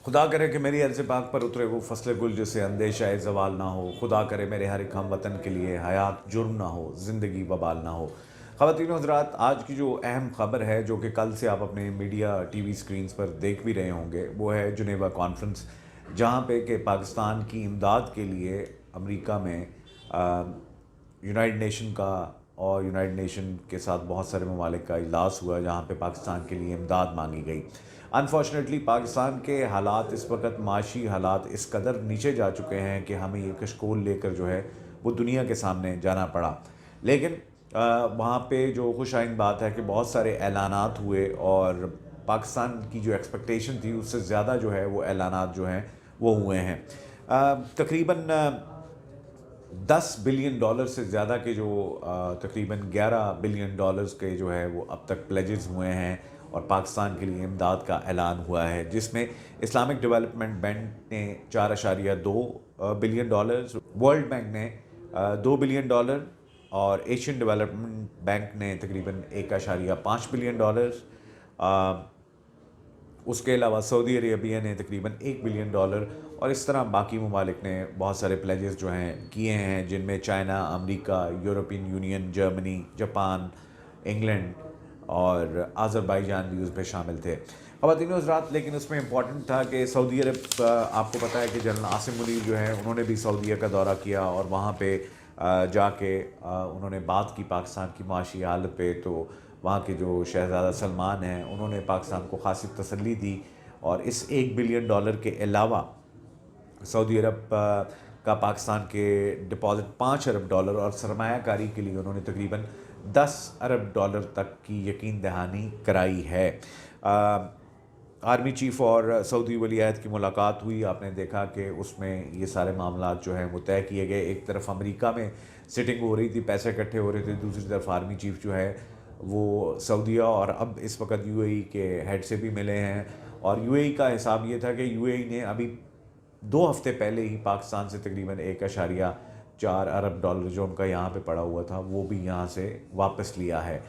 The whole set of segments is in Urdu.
خدا کرے کہ میری عرض پاک پر اترے وہ فصل گل جسے اندیشہ زوال نہ ہو، خدا کرے میرے ہر ایک ہم وطن کے لیے حیات جرم نہ ہو، زندگی وبال نہ ہو۔ خواتین و حضرات، آج کی جو اہم خبر ہے جو کہ کل سے آپ اپنے میڈیا ٹی وی سکرینز پر دیکھ بھی رہے ہوں گے، وہ ہے جنیوا کانفرنس، جہاں پہ کہ پاکستان کی امداد کے لیے امریکہ میں یونائٹڈ نیشن کا اور یونائٹڈ نیشن کے ساتھ بہت سارے ممالک کا اجلاس ہوا، جہاں پہ پاکستان کے لیے امداد مانگی گئی۔ انفارچونیٹلی پاکستان کے حالات اس وقت، معاشی حالات اس قدر نیچے جا چکے ہیں کہ ہمیں یہ کشکول لے کر جو ہے وہ دنیا کے سامنے جانا پڑا۔ لیکن وہاں پہ جو خوش آئند بات ہے کہ بہت سارے اعلانات ہوئے، اور پاکستان کی جو ایکسپیکٹیشن تھی اس سے زیادہ جو ہے وہ اعلانات جو ہیں وہ ہوئے ہیں۔ تقریباً 10 بلین ڈالر سے زیادہ کے جو تقریباً 11 بلین ڈالرز کے جو ہے وہ اب تک پلیجز ہوئے ہیں، اور پاکستان کے لیے امداد کا اعلان ہوا ہے، جس میں اسلامک ڈیولپمنٹ بینک نے 4.2 بلین ڈالرز، ورلڈ بینک نے 2 بلین ڈالر، اور ایشین ڈیولپمنٹ بینک نے تقریباً 1.5 بلین ڈالرز، اس کے علاوہ سعودی عربیہ نے تقریباً 1 بلین ڈالر، اور اس طرح باقی ممالک نے بہت سارے پلیجز جو ہیں کیے ہیں، جن میں چائنا، امریکہ، European Union, Germany, Japan, England اور آذربائیجان بھی اس میں شامل تھے۔ خواتین و حضرات، لیکن اس میں امپورٹنٹ تھا کہ سعودی عرب، آپ کو پتہ ہے کہ جنرل عاصم منیر جو ہیں انہوں نے بھی سعودیہ کا دورہ کیا، اور وہاں پہ جا کے انہوں نے بات کی پاکستان کی معاشی حالت پہ۔ تو وہاں کے جو شہزادہ سلمان ہیں انہوں نے پاکستان کو خاصی تسلی دی، اور اس 1 بلین ڈالر کے علاوہ سعودی عرب کا پاکستان کے ڈپازٹ 5 ارب ڈالر اور سرمایہ کاری کے لیے انہوں نے تقریباً 10 ارب ڈالر تک کی یقین دہانی کرائی ہے۔ آرمی چیف اور سعودی ولی عہد کی ملاقات ہوئی، آپ نے دیکھا کہ اس میں یہ سارے معاملات جو ہیں وہ طے کیے گئے۔ ایک طرف امریکہ میں سٹنگ ہو رہی تھی، پیسے اکٹھے ہو رہے تھے، دوسری طرف آرمی چیف جو ہے وہ سعودیہ اور اب اس وقت یو اے ای کے ہیڈ سے بھی ملے ہیں۔ اور یو اے ای کا حساب یہ تھا کہ یو اے ای نے ابھی 2 ہفتے پہلے ہی پاکستان سے تقریباً 1.4 ارب ڈالر جو ان کا یہاں پہ پڑا ہوا تھا وہ بھی یہاں سے واپس لیا ہے۔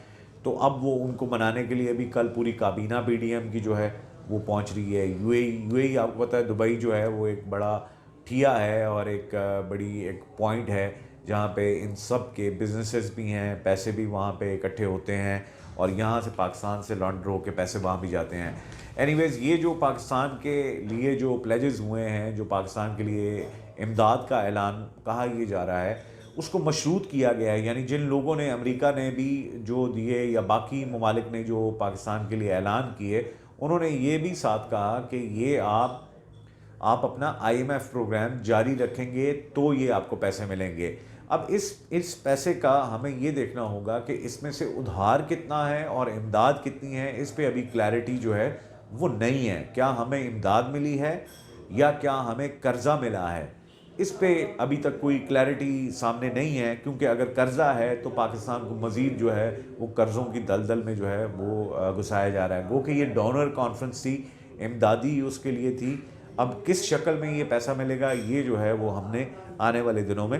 تو اب وہ ان کو منانے کے لیے بھی کل پوری کابینہ پی ڈی ایم کی جو ہے وہ پہنچ رہی ہے۔ یو اے ای آپ کو پتہ ہے دبئی جو ہے وہ ایک بڑا ٹھیا ہے اور ایک بڑی ایک پوائنٹ ہے جہاں پہ ان سب کے بزنسز بھی ہیں، پیسے بھی وہاں پہ اکٹھے ہوتے ہیں، اور یہاں سے پاکستان سے لانڈر ہو کے پیسے وہاں بھی جاتے ہیں۔ اینی ویز، یہ جو پاکستان کے لیے جو پلیجز ہوئے ہیں، جو پاکستان کے لیے امداد کا اعلان کہا یہ جا رہا ہے، اس کو مشروط کیا گیا ہے۔ یعنی جن لوگوں نے، امریکہ نے بھی جو دیے یا باقی ممالک نے جو پاکستان کے لیے اعلان کیے، انہوں نے یہ بھی ساتھ کہا کہ یہ آپ اپنا آئی ایم ایف پروگرام جاری رکھیں گے تو یہ آپ کو پیسے ملیں گے۔ اب اس پیسے کا ہمیں یہ دیکھنا ہوگا کہ اس میں سے ادھار کتنا ہے اور امداد کتنی ہے، اس پہ ابھی کلیئرٹی جو ہے وہ نہیں ہے۔ کیا ہمیں امداد ملی ہے یا کیا ہمیں قرضہ ملا ہے، اس پہ ابھی تک کوئی کلیئرٹی سامنے نہیں ہے، کیونکہ اگر قرضہ ہے تو پاکستان کو مزید جو ہے وہ قرضوں کی دلدل میں جو ہے وہ گھسایا جا رہا ہے۔ وہ کہ یہ ڈونر کانفرنس تھی، امدادی اس کے لیے تھی، اب کس شکل میں یہ پیسہ ملے گا یہ جو ہے وہ ہم نے آنے والے دنوں میں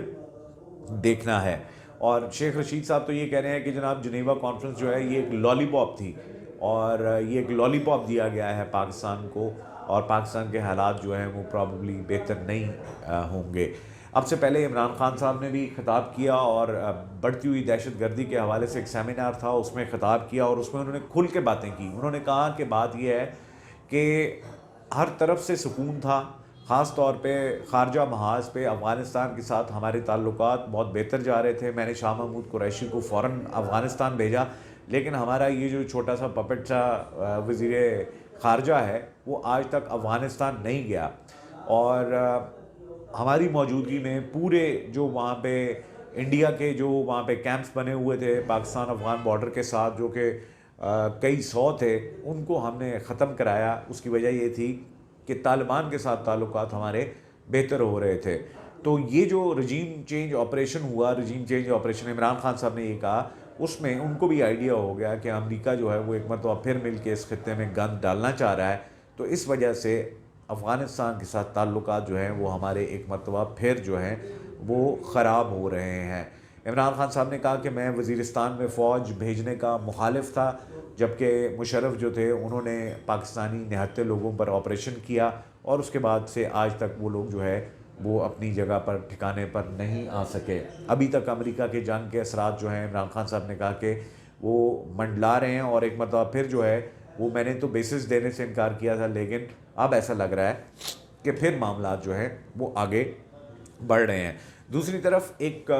دیکھنا ہے۔ اور شیخ رشید صاحب تو یہ کہہ رہے ہیں کہ جناب جنیوا کانفرنس جو ہے یہ ایک لالی پاپ تھی، اور یہ ایک لالی پاپ دیا گیا ہے پاکستان کو، اور پاکستان کے حالات جو ہیں وہ پرابیبلی بہتر نہیں ہوں گے۔ اب سے پہلے عمران خان صاحب نے بھی خطاب کیا، اور بڑھتی ہوئی دہشت گردی کے حوالے سے ایک سیمینار تھا، اس میں خطاب کیا، اور اس میں انہوں نے کھل کے باتیں کی۔ انہوں نے کہا کہ بات یہ ہے کہ ہر طرف سے سکون تھا، خاص طور پہ خارجہ محاذ پہ افغانستان کے ساتھ ہمارے تعلقات بہت بہتر جا رہے تھے۔ میں نے شاہ محمود قریشی کو فوراً افغانستان بھیجا، لیکن ہمارا یہ جو چھوٹا سا پپٹ سا وزیر خارجہ ہے وہ آج تک افغانستان نہیں گیا، اور ہماری موجودگی میں پورے جو وہاں پہ انڈیا کے جو وہاں پہ کیمپس بنے ہوئے تھے پاکستان افغان بارڈر کے ساتھ، جو کہ کئی سو تھے، ان کو ہم نے ختم کرایا۔ اس کی وجہ یہ تھی کہ طالبان کے ساتھ تعلقات ہمارے بہتر ہو رہے تھے۔ تو یہ جو رجیم چینج آپریشن ہوا، regime change operation Imran Khan صاحب نے یہ کہا، اس میں ان کو بھی آئیڈیا ہو گیا کہ امریکہ جو ہے وہ ایک مرتبہ پھر مل کے اس خطے میں گند ڈالنا چاہ رہا ہے، تو اس وجہ سے افغانستان کے ساتھ تعلقات جو ہیں وہ ہمارے ایک مرتبہ پھر جو ہیں وہ خراب ہو رہے ہیں۔ عمران خان صاحب نے کہا کہ میں وزیرستان میں فوج بھیجنے کا مخالف تھا، جبکہ مشرف جو تھے انہوں نے پاکستانی نہتے لوگوں پر آپریشن کیا، اور اس کے بعد سے آج تک وہ لوگ جو ہے وہ اپنی جگہ پر ٹھکانے پر نہیں آ سکے. ابھی تک امریکہ کے جنگ کے اثرات جو ہیں عمران خان صاحب نے کہا کہ وہ منڈلا رہے ہیں, اور ایک مرتبہ پھر جو ہے وہ میں نے تو بیسس دینے سے انکار کیا تھا, لیکن اب ایسا لگ رہا ہے کہ پھر معاملات جو ہیں وہ آگے بڑھ رہے ہیں. دوسری طرف ایک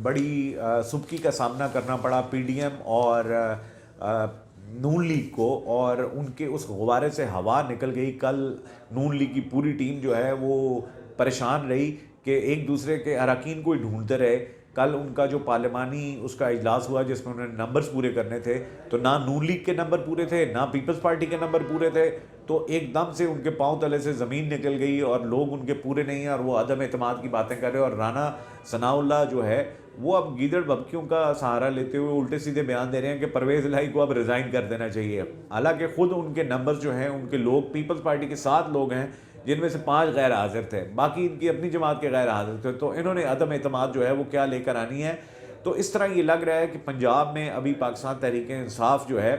بڑی سبکی کا سامنا کرنا پڑا پی ڈی ایم اور نون لیگ کو, اور ان کے اس غبارے سے ہوا نکل گئی. کل نون لیگ کی پوری ٹیم جو ہے وہ پریشان رہی کہ ایک دوسرے کے اراکین کو ہی ڈھونڈتے رہے. کل ان کا جو پارلیمانی اس کا اجلاس ہوا جس میں انہوں نے نمبرز پورے کرنے تھے, تو نہ نون لیگ کے نمبر پورے تھے نہ پیپلز پارٹی کے نمبر پورے تھے, تو ایک دم سے ان کے پاؤں تلے سے زمین نکل گئی اور لوگ ان کے پورے نہیں ہیں اور وہ عدم اعتماد کی باتیں کر رہے ہیں. اور رانا ثناء اللہ جو ہے وہ اب گیدڑ بھبکیوں کا سہارا لیتے ہوئے الٹے سیدھے بیان دے رہے ہیں کہ پرویز الہی کو اب ریزائن کر دینا چاہیے. حالانکہ خود ان کے نمبر جو ہیں, ان کے لوگ پیپلز پارٹی کے 7 لوگ ہیں جن میں سے 5 غیر حاضر تھے, باقی ان کی اپنی جماعت کے غیر حاضر تھے, تو انہوں نے عدم اعتماد جو ہے وہ کیا لے کر آنی ہے. تو اس طرح یہ لگ رہا ہے کہ پنجاب میں ابھی پاکستان تحریک انصاف جو ہے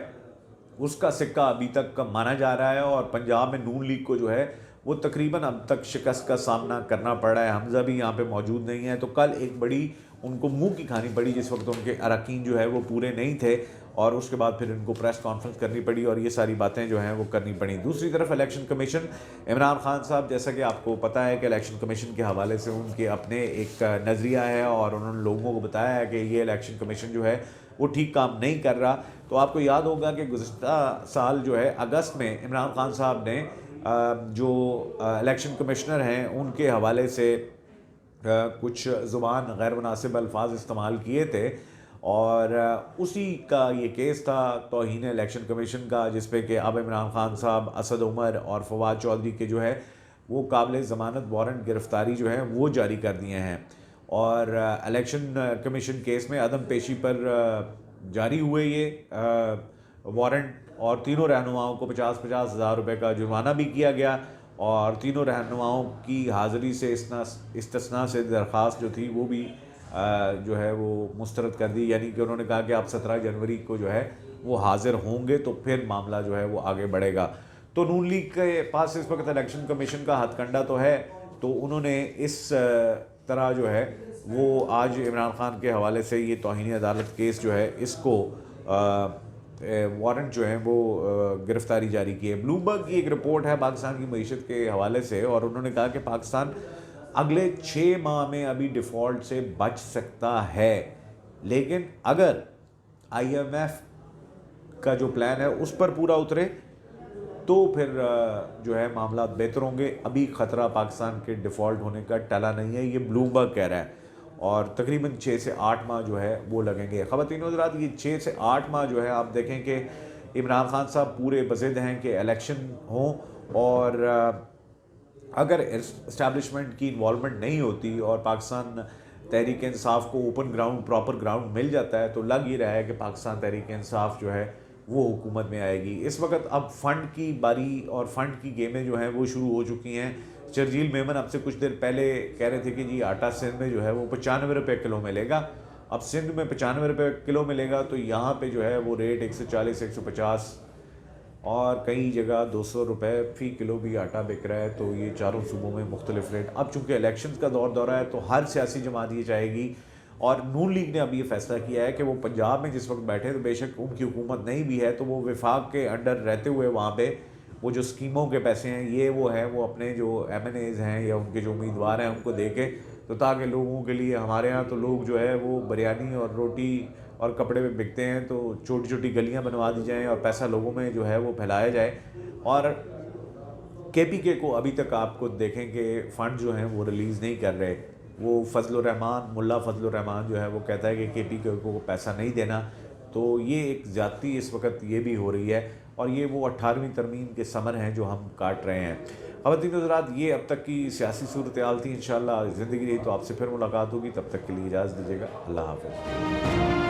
اس کا سکہ ابھی تک مانا جا رہا ہے, اور پنجاب میں نون لیگ کو جو ہے وہ تقریباً اب تک شکست کا سامنا کرنا پڑ رہا ہے. حمزہ بھی یہاں پہ موجود نہیں ہے, تو کل ایک بڑی ان کو منہ کی کھانی پڑی جس وقت ان کے اراکین جو ہے وہ پورے نہیں تھے, اور اس کے بعد پھر ان کو پریس کانفرنس کرنی پڑی اور یہ ساری باتیں جو ہیں وہ کرنی پڑیں. دوسری طرف الیکشن کمیشن, عمران خان صاحب جیسا کہ آپ کو پتہ ہے کہ الیکشن کمیشن کے حوالے سے ان کے اپنے ایک نظریہ ہے, اور انہوں نے لوگوں کو بتایا ہے کہ یہ الیکشن کمیشن جو ہے وہ ٹھیک کام نہیں کر رہا. تو آپ کو یاد ہوگا کہ گزشتہ سال جو ہے اگست میں عمران خان صاحب نے جو الیکشن کمشنر ہیں ان کے حوالے سے کچھ زبان غیر مناسب الفاظ استعمال کیے تھے, اور اسی کا یہ کیس تھا توہین الیکشن کمیشن کا, جس پہ کہ اب عمران خان صاحب, اسد عمر اور فواد چودھری کے جو ہے وہ قابل ضمانت وارنٹ گرفتاری جو ہے وہ جاری کر دیے ہیں, اور الیکشن کمیشن کیس میں عدم پیشی پر جاری ہوئے یہ وارنٹ, اور تینوں رہنماؤں کو 50,000 ہزار روپے کا جرمانہ بھی کیا گیا, اور تینوں رہنماؤں کی حاضری سے استثناء سے درخواست جو تھی وہ بھی جو ہے وہ مسترد کر دی. یعنی کہ انہوں نے کہا کہ آپ 17 جنوری کو جو ہے وہ حاضر ہوں گے تو پھر معاملہ جو ہے وہ آگے بڑھے گا. تو نون لیگ کے پاس اس وقت الیکشن کمیشن کا ہتھ کنڈا تو ہے, تو انہوں نے اس طرح جو ہے وہ آج عمران خان کے حوالے سے یہ توہین عدالت کیس جو ہے اس کو وارنٹ جو ہیں وہ گرفتاری جاری کی ہے. بلومبرگ کی ایک رپورٹ ہے پاکستان کی معیشت کے حوالے سے, اور انہوں نے کہا کہ پاکستان اگلے 6 ماہ میں ابھی ڈیفالٹ سے بچ سکتا ہے, لیکن اگر آئی ایم ایف کا جو پلان ہے اس پر پورا اترے تو پھر جو ہے معاملات بہتر ہوں گے. ابھی خطرہ پاکستان کے ڈیفالٹ ہونے کا ٹلا نہیں ہے, یہ بلومبرگ کہہ رہا ہے, اور تقریباً 6 سے 8 ماہ جو ہے وہ لگیں گے. خواتین و حضرات, یہ 6 سے 8 ماہ جو ہے آپ دیکھیں کہ عمران خان صاحب پورے بضد ہیں کہ الیکشن ہوں, اور اگر اسٹیبلشمنٹ کی انوالومنٹ نہیں ہوتی اور پاکستان تحریک انصاف کو اوپن گراؤنڈ, پراپر گراؤنڈ مل جاتا ہے, تو لگ ہی رہا ہے کہ پاکستان تحریک انصاف جو ہے وہ حکومت میں آئے گی. اس وقت اب فنڈ کی باری اور فنڈ کی گیمیں جو ہیں وہ شروع ہو چکی ہیں. شرجیل میمن اب سے کچھ دیر پہلے کہہ رہے تھے کہ جی آٹا سندھ میں جو ہے وہ 95 روپے کلو ملے گا. اب سندھ میں 95 روپے کلو ملے گا, تو یہاں پہ جو ہے وہ ریٹ 140 150 اور کئی جگہ 200 روپے فی کلو بھی آٹا بک رہا ہے. تو یہ چاروں صوبوں میں مختلف ریٹ. اب چونکہ الیکشنز کا دورہ ہے تو ہر سیاسی جماعت یہ چاہے گی, اور نون لیگ نے اب یہ فیصلہ کیا ہے کہ وہ پنجاب میں جس وقت بیٹھے تو بے شک ان کی حکومت نہیں بھی ہے, تو وہ وفاق کے انڈر رہتے ہوئے وہاں پہ وہ جو اسکیموں کے پیسے ہیں یہ وہ ہیں وہ اپنے جو ایم این ایز ہیں یا ان کے جو امیدوار ہیں ان کو دے کے, تو تاکہ لوگوں کے لیے, ہمارے ہاں تو لوگ جو ہے وہ بریانی اور روٹی اور کپڑے میں بکتے ہیں, تو چھوٹی چھوٹی گلیاں بنوا دی جائیں اور پیسہ لوگوں میں جو ہے وہ پھیلایا جائے. اور کے پی کے کو ابھی تک آپ کو دیکھیں کہ فنڈ جو ہیں وہ ریلیز نہیں کر رہے. وہ فضل الرحمان, ملا فضل الرحمان جو ہے وہ کہتا ہے کہ کے پی کے کو پیسہ نہیں دینا, تو یہ ایک زیادتی اس وقت یہ بھی ہو رہی ہے, اور یہ وہ 18ویں ترمیم کے ثمر ہیں جو ہم کاٹ رہے ہیں. خواتین و حضرات, یہ اب تک کی سیاسی صورتحال تھی. انشاءاللہ زندگی رہی تو آپ سے پھر ملاقات ہوگی, تب تک کے لیے اجازت دیجیے گا. اللہ حافظ.